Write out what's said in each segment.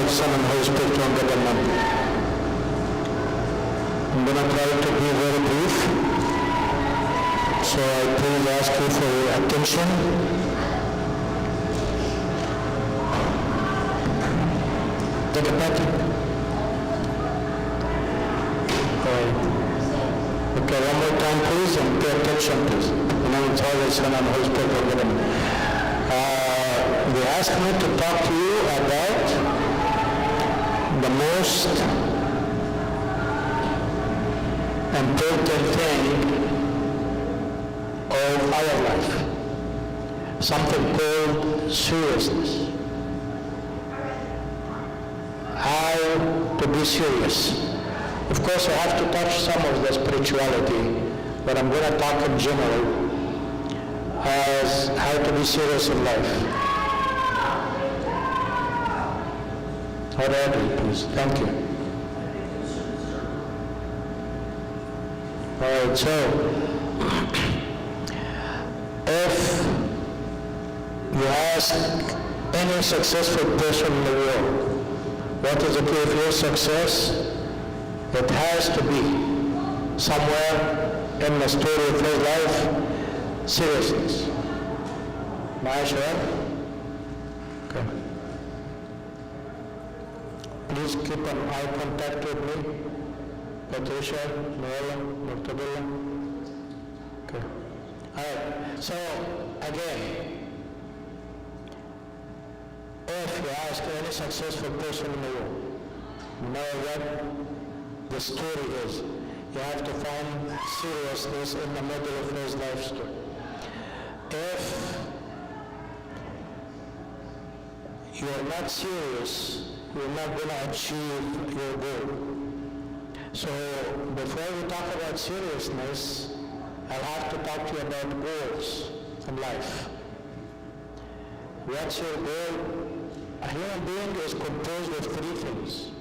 Son, and Holy Spirit, one God, amen. I'm going to try to be very brief. So I please ask you for your attention. Take it back. Okay, one more time please, and pay attention please. In the name of the Father, Son, and Holy Spirit, one God, amen. They asked me to talk to you about the most important thing of our life, something called seriousness. How to be serious. Of course, I have to touch some of the spirituality, but I'm going to talk in general as how to be serious in life. All right, please. Thank you. All right, so if you ask any successful person in the world, what is the key of your success? It has to be somewhere in the story of his life, seriousness. Maisha? Okay. Please keep an eye contact with me. Patricia, Noella, Mortadella. Okay. All right. So, again, if you ask any successful person in the world, no matter what the story is, you have to find seriousness in the middle of his life story. If you're not serious, you're not going to achieve your goal. So before we talk about seriousness, I'll have to talk to you about goals in life. What's your goal? A human being is composed of three things: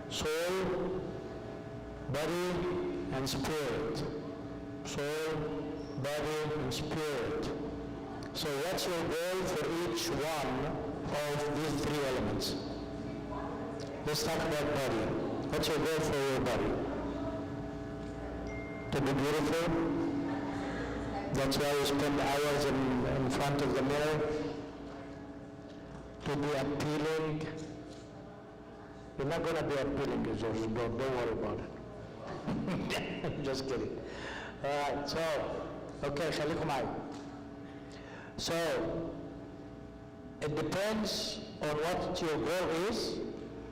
soul, body, and spirit. Soul, body, and spirit. So what's your goal for each one of these three elements? Let's talk about body. What's your goal for your body? To be beautiful. That's why you spend hours in front of the mirror. To be appealing. You're not going to be appealing, George. Don't worry about it. Just kidding. All right, so, okay, خليكم معي. So, it depends on what your goal is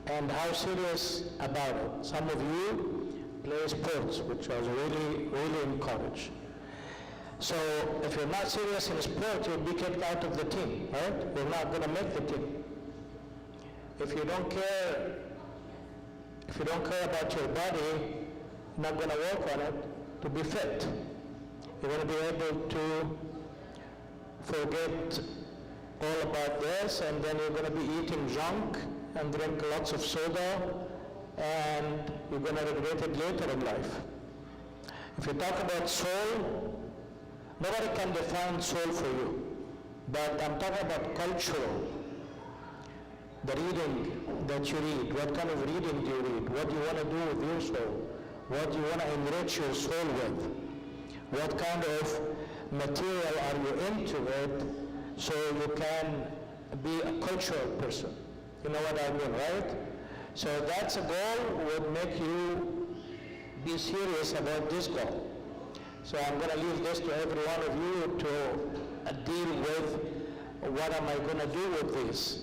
and how serious about it. Some of you play sports, which I was really encouraged. So if you're not serious in sport, you'll be kicked out of the team, right? You're not going to make the team. If you don't care about your body, you're not going to work on it to be fit. You're going to be able to forget all about this, and then you're going to be eating junk and drink lots of soda, and you're going to regret it later in life. If you talk about soul, nobody can define soul for you, but I'm talking about cultural. The reading that you read, what kind of reading do you read? What do you want to do with your soul? What do you want to enrich your soul with? What kind of material are you into it so you can be a cultural person? You know what I mean, right? So that's a goal would make you be serious about this goal. So I'm going to leave this to every one of you to deal with what am I going to do with this.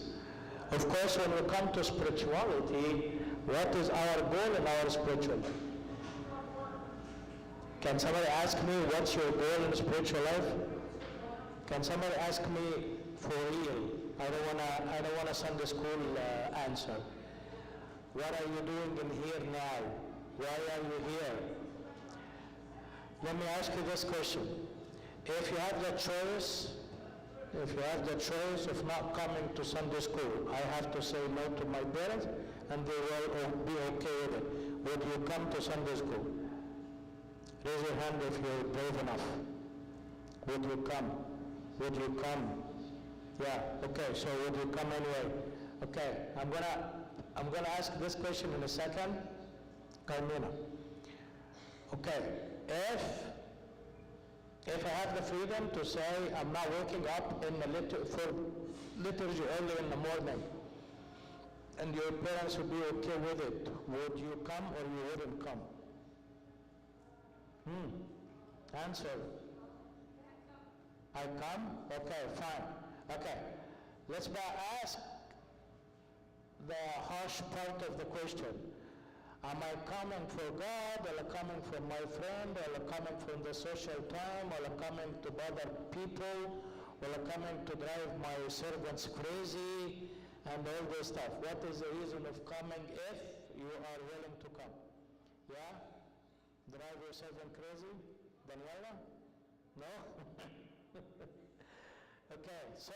Of course, when we come to spirituality, what is our goal in our spiritual life? Can somebody ask me, what's your goal in spiritual life? Can somebody ask me for real? I don't want a Sunday school answer. What are you doing in here now? Why are you here? Let me ask you this question. If you have the choice of not coming to Sunday school, I have to say no to my parents, and they will be okay with it. Would you come to Sunday school? Raise your hand if you're brave enough. Would you come? Would you come? Yeah, okay, so would you come anyway? Okay, I'm gonna I'm going to ask this question in a second. Carmina. Okay, if I have the freedom to say I'm not waking up in the for liturgy early in the morning, and your parents would be okay with it, would you come or you wouldn't come? Answer. I come? Okay, fine. Okay, let's ask the harsh part of the question. Am I coming for God, or am I coming for my friend, or am I coming from the social time, or am I coming to bother people, or am I coming to drive my servants crazy, and all this stuff? What is the reason of coming if you are willing to come? Yeah? Drive your servant crazy? Daniela? No? Okay, so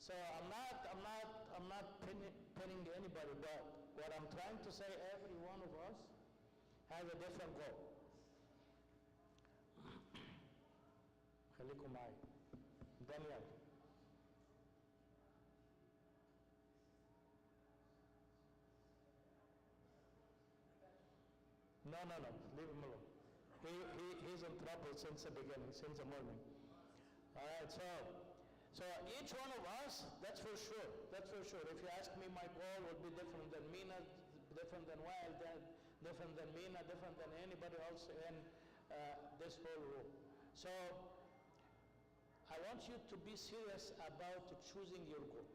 I'm not pinning anybody down. What I'm trying to say, every one of us has a different goal. خليكم معي. Daniel. No, leave him alone. He's in trouble since the beginning, since the morning. All right, so each one of us, that's for sure. If you ask me, my goal would be different than Mina, different than Wild, different than Mina, different than anybody else in this whole room. So I want you to be serious about choosing your goal.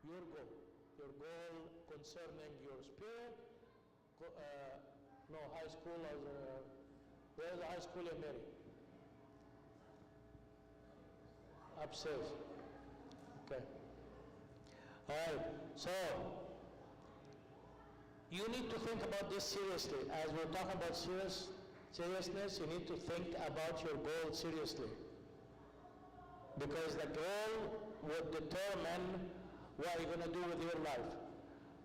Your goal concerning your spirit. High school, where's the high school in Mary? Upstairs. Okay. All right. So you need to think about this seriously. As we're talking about seriousness, you need to think about your goal seriously, because the goal would determine what you're going to do with your life.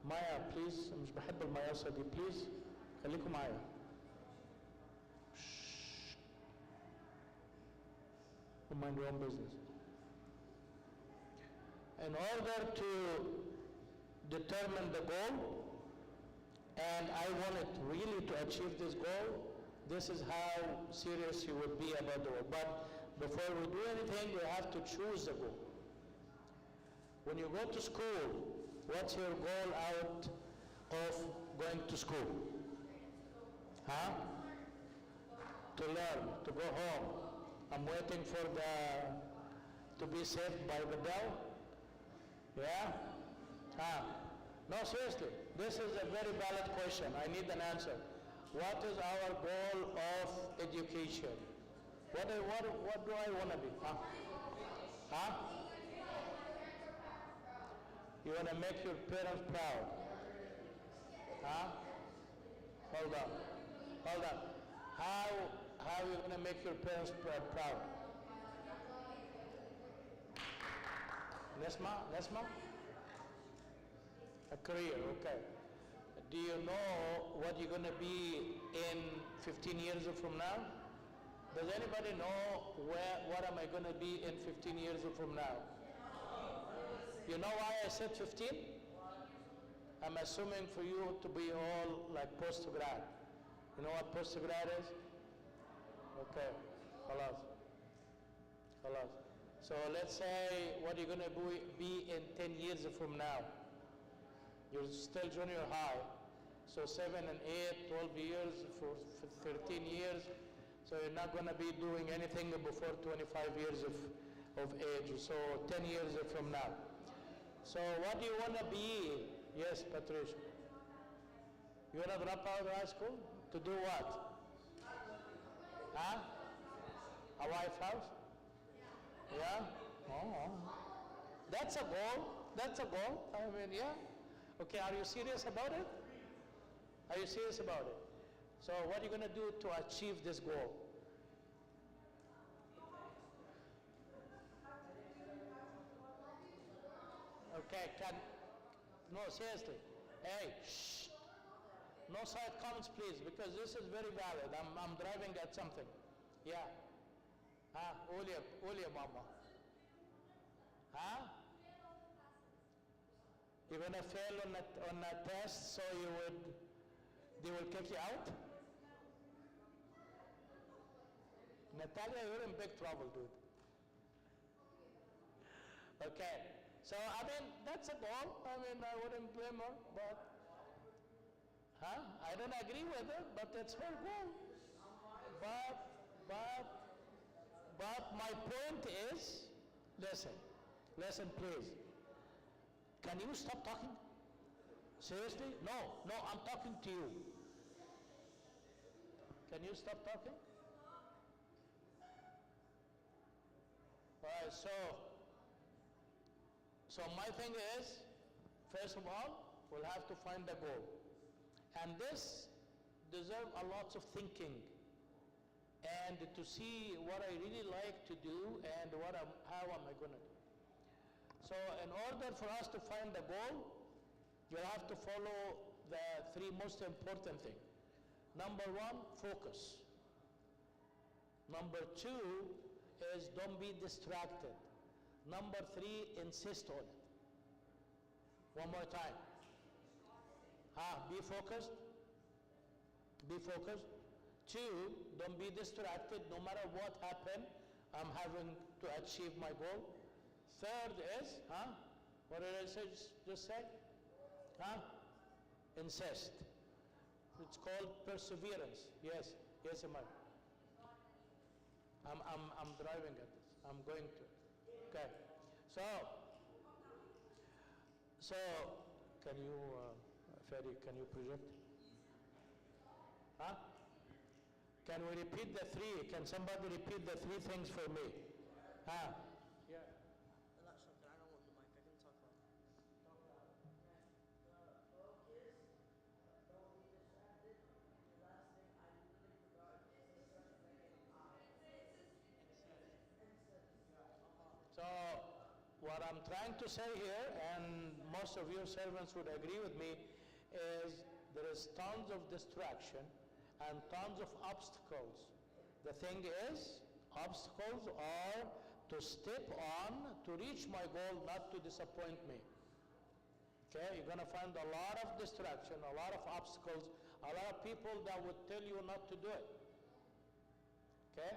Maya, please. مش بحب المياسة دي. Please. خليكم معايا. Mind your own business. In order to determine the goal, and I wanted really to achieve this goal, this is how serious you would be about the goal. But before we do anything, you have to choose the goal. When you go to school, what's your goal out of going to school? To learn, to go home. I'm waiting for to be saved by the bell. Yeah? No, seriously, this is a very valid question. I need an answer. What is our goal of education? What do I want to be? You want to make your parents proud? Hold on. How are you going to make your parents proud? Nesma? A career, okay. Do you know what you're going to be in 15 years from now? Does anybody know what am I going to be in 15 years from now? You know why I said 15? I'm assuming for you to be all like post-grad. You know what post-grad is? Okay, خلاص. So let's say what you're going to be in 10 years from now. You're still junior high. So 7 and 8, 12 years, for 13 years. So you're not going to be doing anything before 25 years of age. So 10 years from now. So what do you want to be? Yes, Patricia. You want to drop out of high school? To do what? A White House? Yeah? Oh. That's a goal. I mean, yeah. Okay, are you serious about it? So what are you going to do to achieve this goal? Okay, no, seriously. Hey, shh. No side comments, please, because this is very valid. I'm driving at something. Yeah. Ulia, mama. You're going to fail on a test, so they will kick you out? Natalia, you're in big trouble, dude. Okay, so I mean, that's a goal. I mean, I wouldn't blame her, but, I don't agree with her, but it's her goal. But my point is, listen please. Can you stop talking? Seriously? No, I'm talking to you. Can you stop talking? All right, so my thing is, first of all, we'll have to find a goal. And this deserves a lot of thinking and to see what I really like to do and how am I going to do. So in order for us to find a goal, you'll have to follow the three most important things. Number one, focus. Number two is don't be distracted. Number three, insist on it. One more time. Be focused. Be focused. Two, don't be distracted. No matter what happens, I'm having to achieve my goal. Third is, what did I just say? Insist. It's called perseverance. Yes, Amar. I'm driving at this. I'm going to. Okay. So can you, Ferry, can you project? Can we repeat the three? Can somebody repeat the three things for me? Yeah. Alexa, can I don't want the mic? I can talk loud. Focus. Don't be distracted. The last thing I really forgot is So what I'm trying to say here, and most of your servants would agree with me, is there is tons of distraction and tons of obstacles. The thing is, obstacles are to step on to reach my goal, not to disappoint me. Okay, you're going to find a lot of distraction, a lot of obstacles, a lot of people that would tell you not to do it. Okay,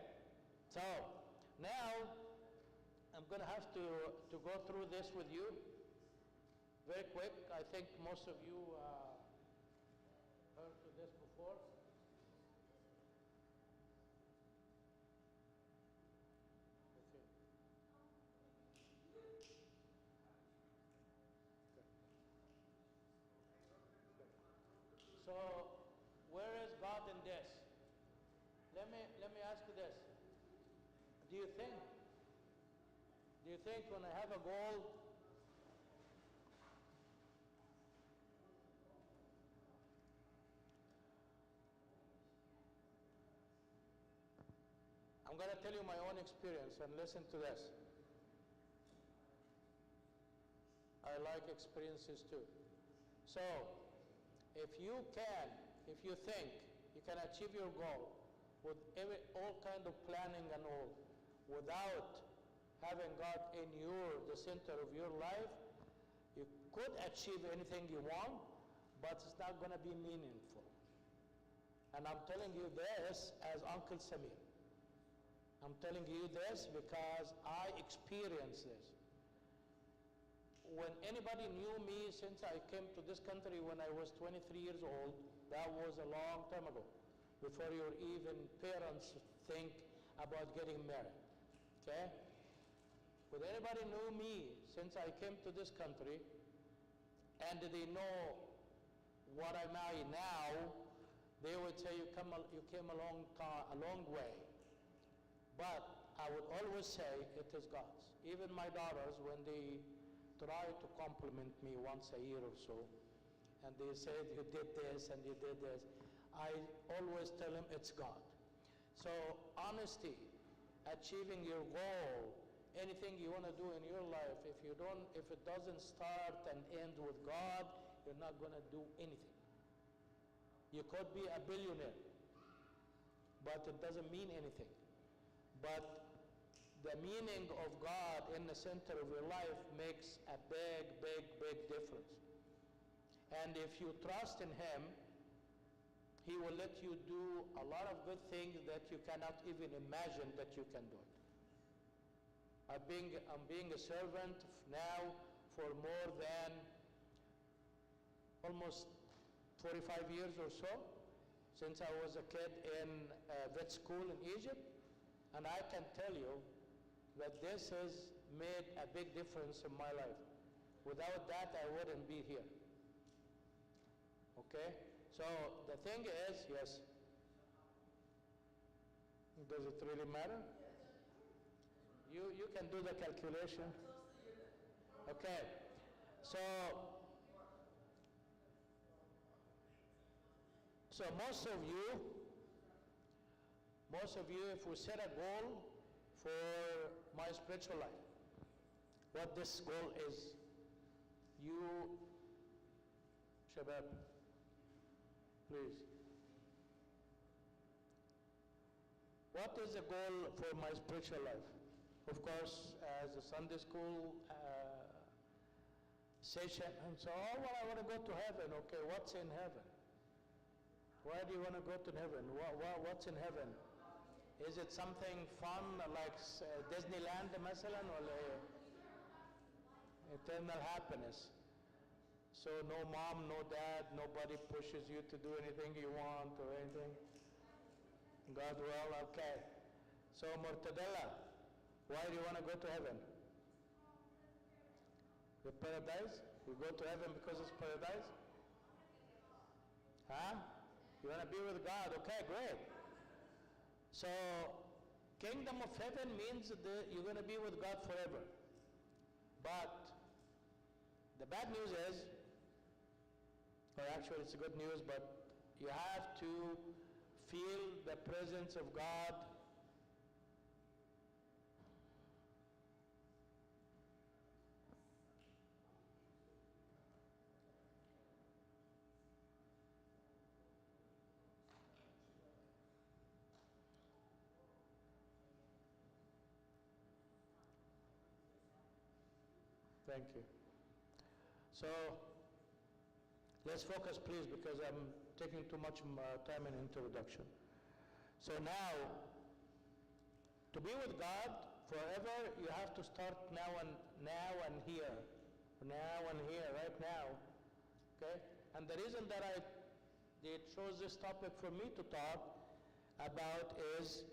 so now I'm going to have to go through this with you very quick. I think most of you heard of this before. So, where is God in this? Let me ask you this. Do you think when I have a goal, I'm going to tell you my own experience and listen to this. I like experiences too. So, if you think you can achieve your goal with all kind of planning and all, without having God in the center of your life, you could achieve anything you want, but it's not going to be meaningful. And I'm telling you this as Uncle Samir. I'm telling you this because I experienced this. When anybody knew me since I came to this country when I was 23 years old, that was a long time ago, before your even parents think about getting married, okay? When anybody knew me since I came to this country, and they know what I'm now, they would say you came a long way. But I would always say it is God's. Even my daughters, when they try to compliment me once a year or so, and they say you did this and you did this, I always tell them it's God. So honesty, achieving your goal, anything you want to do in your life, if it doesn't start and end with God, you're not going to do anything. You could be a billionaire, but it doesn't mean anything. But the meaning of God in the center of your life makes a big, big, big difference. And if you trust in Him, He will let you do a lot of good things that you cannot even imagine that you can do it. I'm being a servant now for more than almost 45 years or so, since I was a kid in vet school in Egypt, and I can tell you that this has made a big difference in my life. Without that, I wouldn't be here. Okay? So the thing is, yes. Does it really matter? You can do the calculation. Okay. So most of you, if we set a goal for my spiritual life, what this goal is, you, Shabab, please. What is the goal for my spiritual life? Of course, as a Sunday school session, and so, oh, well, I want to go to heaven. Okay, what's in heaven? Why do you want to go to heaven? What's in heaven? Is it something fun like Disneyland, مثلا, or eternal happiness? So no mom, no dad, nobody pushes you to do anything you want or anything? God will, okay. So Mortadella, why do you want to go to heaven? The paradise? You go to heaven because it's paradise? Huh? You want to be with God? Okay, great. So, kingdom of heaven means that you're going to be with God forever. But the bad news is, or actually it's good news, but you have to feel the presence of God Thank you. So, let's focus please, because I'm taking too much time in introduction. So now, to be with God forever, you have to start now and here. Now and here, right now. Okay? And the reason that they chose this topic for me to talk about is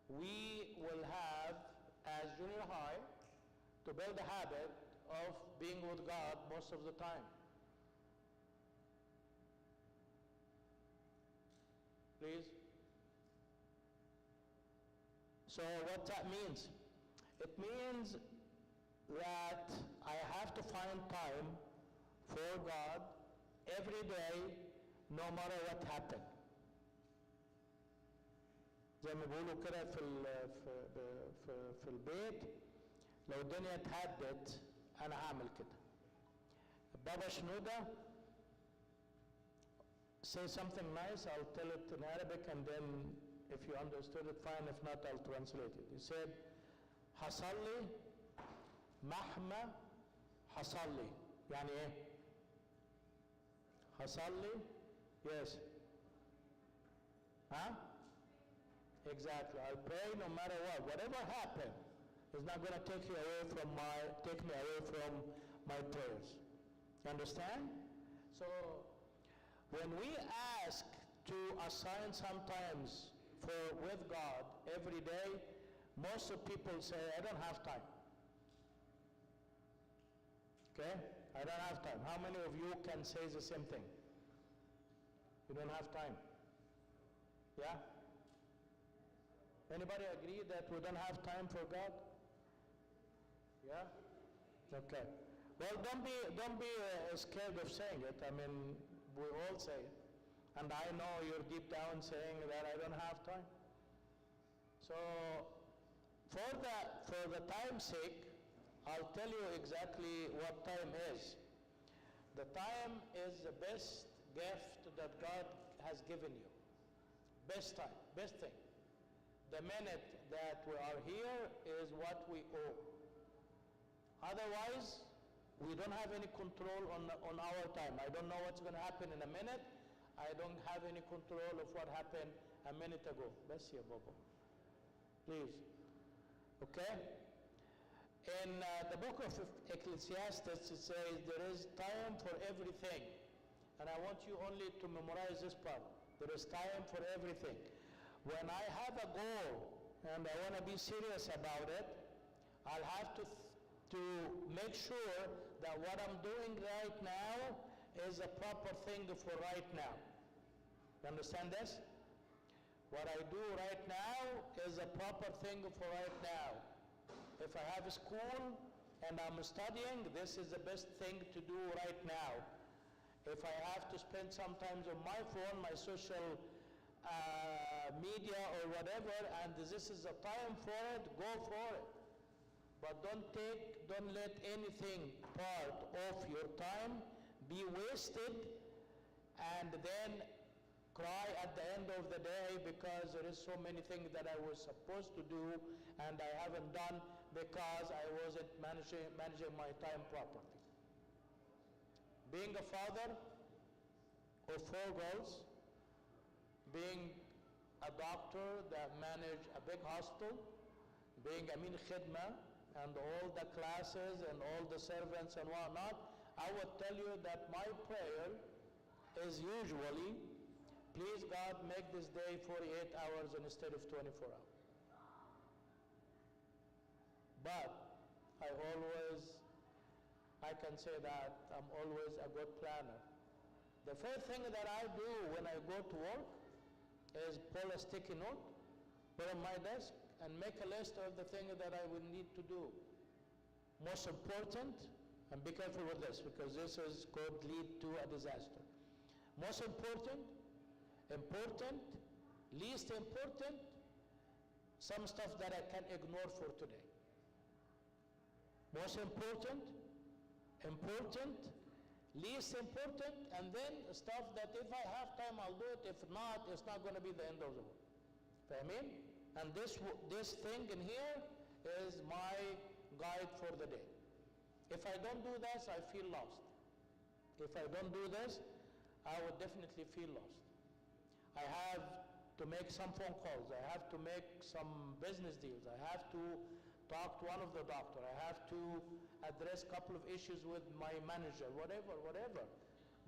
we will have, as junior high, to build a habit of being with God most of the time. Please. So what that means? It means that I have to find time for God every day, no matter what happened. زي ما بيقولوا كده في البيت، لو الدنيا اتهدت أنا هعمل كده. بابا شنودة, say something nice, I'll tell it in Arabic, and then if you understood it, fine. If not, I'll translate it. He said, حصلي مهما حصلي. يعني إيه؟ حصلي, yes. Huh? Exactly. I'll pray no matter what. Whatever happened is not going to take me away from my prayers. You understand? So when we ask to assign some times with God every day, most of people say, I don't have time. Okay? I don't have time. How many of you can say the same thing? You don't have time. Yeah? Anybody agree that we don't have time for God? Yeah? Okay. Well, don't be scared of saying it. I mean, we all say it. And I know you're deep down saying that I don't have time. So, for the time's sake, I'll tell you exactly what time is. The time is the best gift that God has given you. Best time, best thing. the minute that we are here is what we owe. Otherwise, we don't have any control on our time. I don't know what's going to happen in a minute. I don't have any control of what happened a minute ago. Best here, Bobo. Please. Okay? In the book of Ecclesiastes, it says there is time for everything. And I want you only to memorize this part. There is time for everything. When I have a goal and I want to be serious about it, I'll have to make sure that what I'm doing right now is a proper thing for right now. You understand this? What I do right now is a proper thing for right now. If I have a school and I'm studying, this is the best thing to do right now. If I have to spend sometimes on my phone, my social media or whatever, and this is the time for it, go for it. But don't let anything part of your time be wasted and then cry at the end of the day because there is so many things that I was supposed to do and I haven't done because I wasn't managing my time properly. Being a father of 4 girls, being a doctor that managed a big hospital, being Amin Khidma, and all the classes and all the servants and whatnot, I would tell you that my prayer is usually, please God, make this day 48 hours instead of 24 hours. But I can say that I'm always a good planner. The first thing that I do when I go to work is pull a sticky note, put on my desk, and make a list of the things that I will need to do. Most important, and be careful with this because this could lead to a disaster. Most important, least important, some stuff that I can ignore for today. Most important, least important, and then stuff that if I have time, I'll do it. If not, it's not going to be the end of the world. Fahmin? And this thing in here is my guide for the day. If I don't do this, I feel lost. If I don't do this, I would definitely feel lost. I have to make some phone calls. I have to make some business deals. I have to talk to one of the doctors. I have to address a couple of issues with my manager, whatever.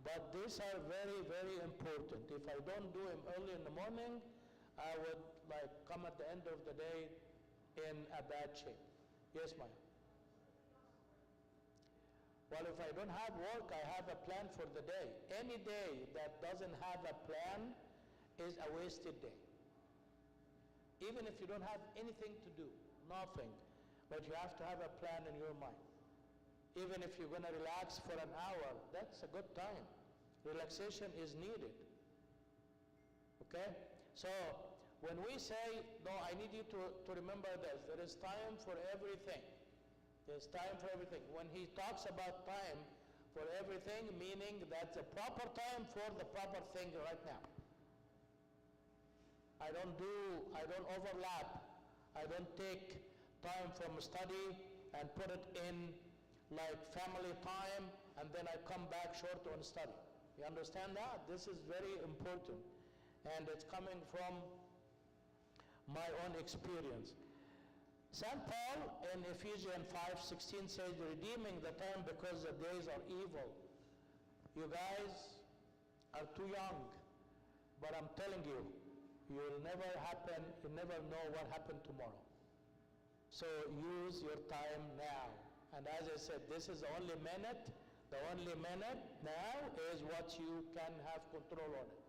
But these are very, very important. If I don't do them early in the morning, I would come at the end of the day in a bad shape. Yes, Maya? Well, if I don't have work, I have a plan for the day. Any day that doesn't have a plan is a wasted day. Even if you don't have anything to do, nothing, but you have to have a plan in your mind. Even if you're going to relax for an hour, that's a good time. Relaxation is needed. Okay? So when we say, no, I need you to remember this, there is time for everything. There's time for everything. When he talks about time for everything, meaning that's the proper time for the proper thing right now. I don't overlap. I don't take time from study and put it in family time and then I come back short on study. You understand that? This is very important. And it's coming from my own experience. St. Paul in Ephesians 5:16 says, redeeming the time because the days are evil. You guys are too young, but I'm telling you, you'll never know what happened tomorrow. So use your time now. And as I said, this is the only minute now is what you can have control on it.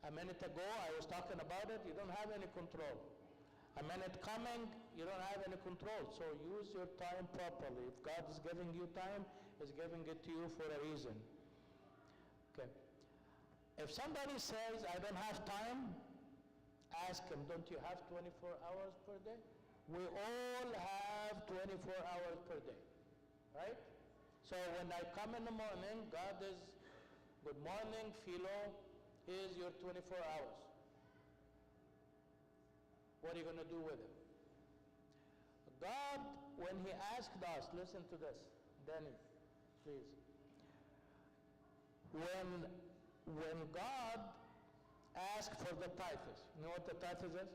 A minute ago, I was talking about it, you don't have any control. A minute coming, you don't have any control. So use your time properly. If God is giving you time, He's giving it to you for a reason. Okay. If somebody says, I don't have time, ask him, don't you have 24 hours per day? We all have 24 hours per day, right? So when I come in the morning, God is, good morning, Philo, here's your 24 hours. What are you going to do with him? God, when he asked us, listen to this, Danny, please. When God asked for the tithes, you know what the tithes is?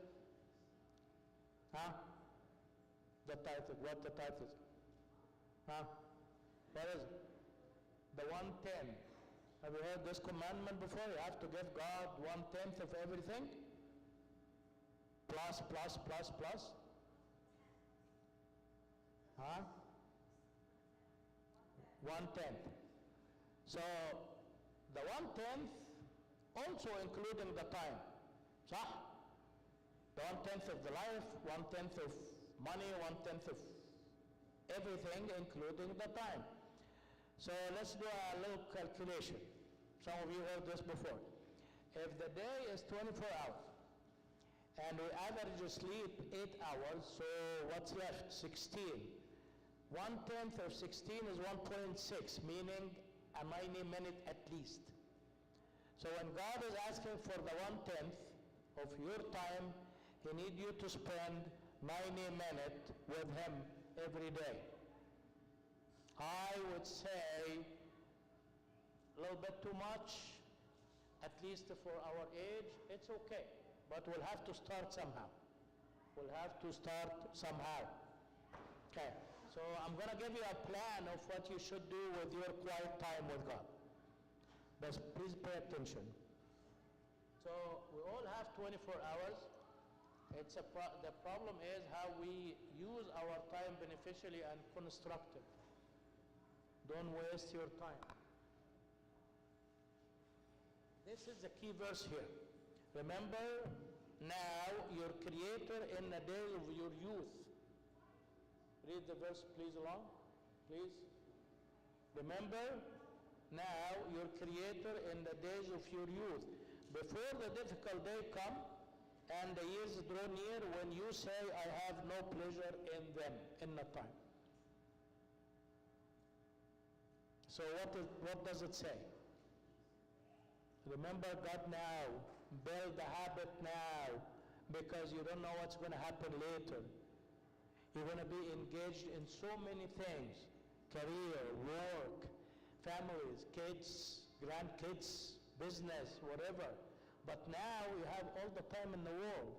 Huh? The tithes, what the tithes is? Huh? What is it? The 1/10. Have you heard this commandment before? You have to give God 1/10 of everything? Plus, plus, plus, plus. Huh? 1/10. So, the 1/10 also including the time. صح? The 1/10 of the life, 1/10 of money, 1/10 of everything, including the time. So let's do a little calculation. Some of you heard this before. If the day is 24 hours, and we average sleep 8 hours, so what's left? 16. 1/10 of 16 is 1.6, meaning a 90 minute at least. So when God is asking for the 1/10 of your time, he needs you to spend 90 minutes with him every day. I would say a little bit too much, at least for our age. It's okay, but we'll have to start somehow. We'll have to start somehow. Okay, so I'm going to give you a plan of what you should do with your quiet time with God. But please pay attention. So we all have 24 hours. The problem is how we use our time beneficially and constructive. Don't waste your time. This is the key verse here. Remember now your Creator in the days of your youth. Read the verse please along, please. Remember now your Creator in the days of your youth, before the difficult day come and the years draw near when you say, I have no pleasure in them, in the time. So what does it say? Remember God now, build the habit now, because you don't know what's going to happen later. You're going to be engaged in so many things, career, work, families, kids, grandkids, business, whatever. But now you have all the time in the world.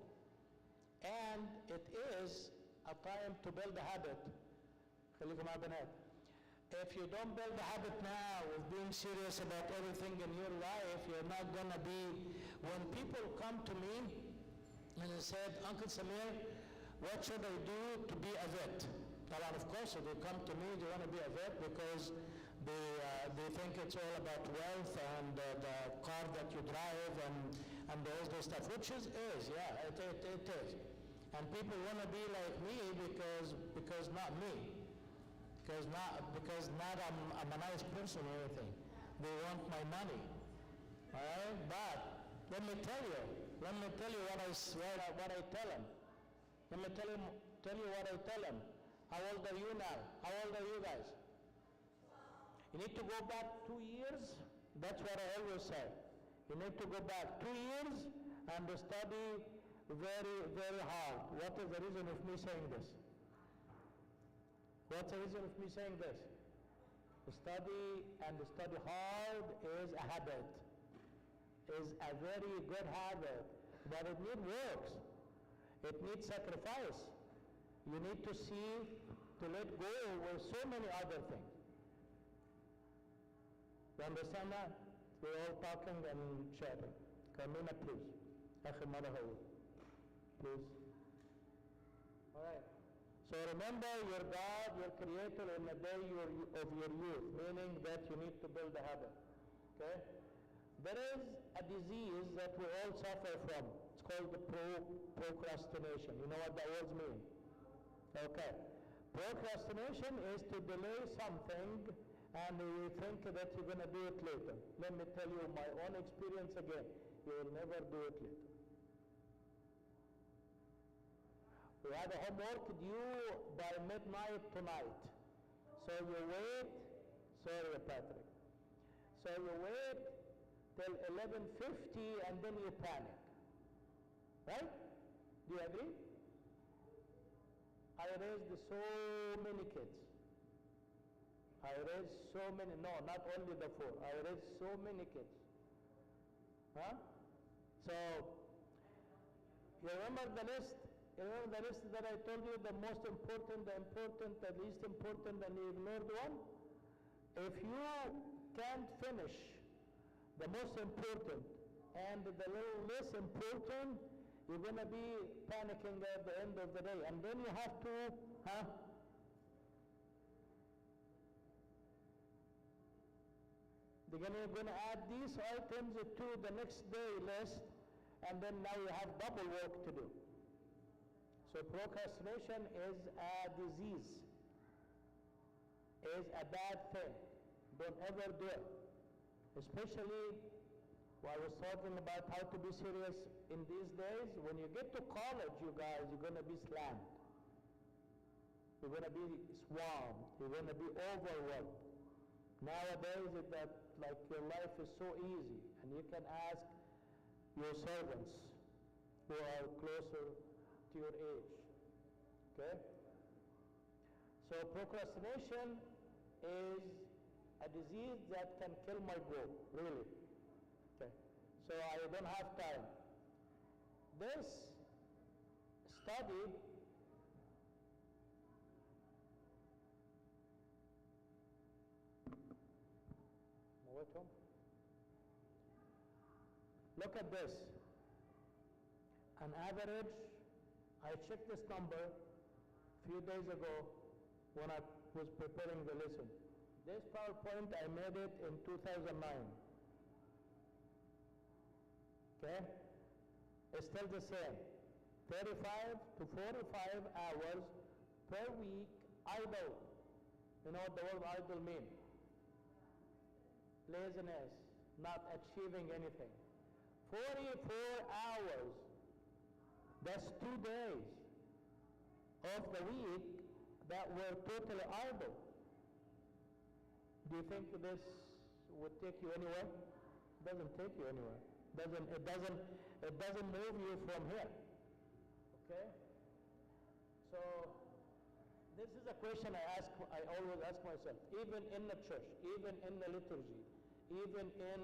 And it is a time to build a habit. خليكم مع بنات. If you don't build the habit now of being serious about everything in your life, you're not going to be, when people come to me and they said, Uncle Samir, what should I do to be a vet? Well, of course, if they come to me, they want to be a vet because they think it's all about wealth and the car that you drive and all this stuff, which is yeah, it is. And people want to be like me because not me. Because not I'm a nice person or anything. They want my money. All right? But let me tell you what I tell them. Let me tell you what I tell them. How old are you now? How old are you guys? You need to go back 2 years. That's what I always say. You need to go back 2 years and study very, very hard. What is the reason of me saying this? What's the reason of me saying this? Study hard is a habit, is a very good habit, but it needs works. It needs sacrifice. You need to let go with so many other things. You understand that? We're all talking and sharing. Carmina, please. آخر مرة هقول. Please. All right. So remember your God, your Creator in the day of your youth, meaning that you need to build a habit. Okay? There is a disease that we all suffer from. It's called procrastination. You know what that words mean? Okay. Procrastination is to delay something and you think that you're going to do it later. Let me tell you my own experience again. You will never do it later. We have a homework due by midnight tonight. So you wait, sorry Patrick. So you wait till 11:50 and then you panic. Right? Do you agree? I raised so many kids. I raised so many, no, not only the 4. I raised so many kids. Huh? So, you remember the list? You remember the list that I told you, the most important, the important, the least important, and the ignored one? If you can't finish the most important and the little less important, you're going to be panicking at the end of the day. And then you have to, you're going to add these items to the next day list, and then now you have double work to do. So procrastination is a disease, is a bad thing. Don't ever do it. Especially while I was talking about how to be serious in these days, when you get to college, you guys, you're going to be slammed. You're going to be swarmed. You're going to be overwhelmed. Nowadays, like your life is so easy, and you can ask your servants who are closer to your age. Okay? So procrastination is a disease that can kill my goal, really. Okay? So I don't have time. This study look at this. An average, I checked this number a few days ago when I was preparing the lesson. This PowerPoint, I made it in 2009. Okay? It's still the same. 35 to 45 hours per week idle. You know what the word idle means? Laziness, not achieving anything. 44 hours, that's 2 days of the week that were totally idle. Do you think this would take you anywhere? It doesn't take you anywhere. It doesn't move you from here. Okay? So this is a question I always ask myself, even in the church, even in the liturgy, even in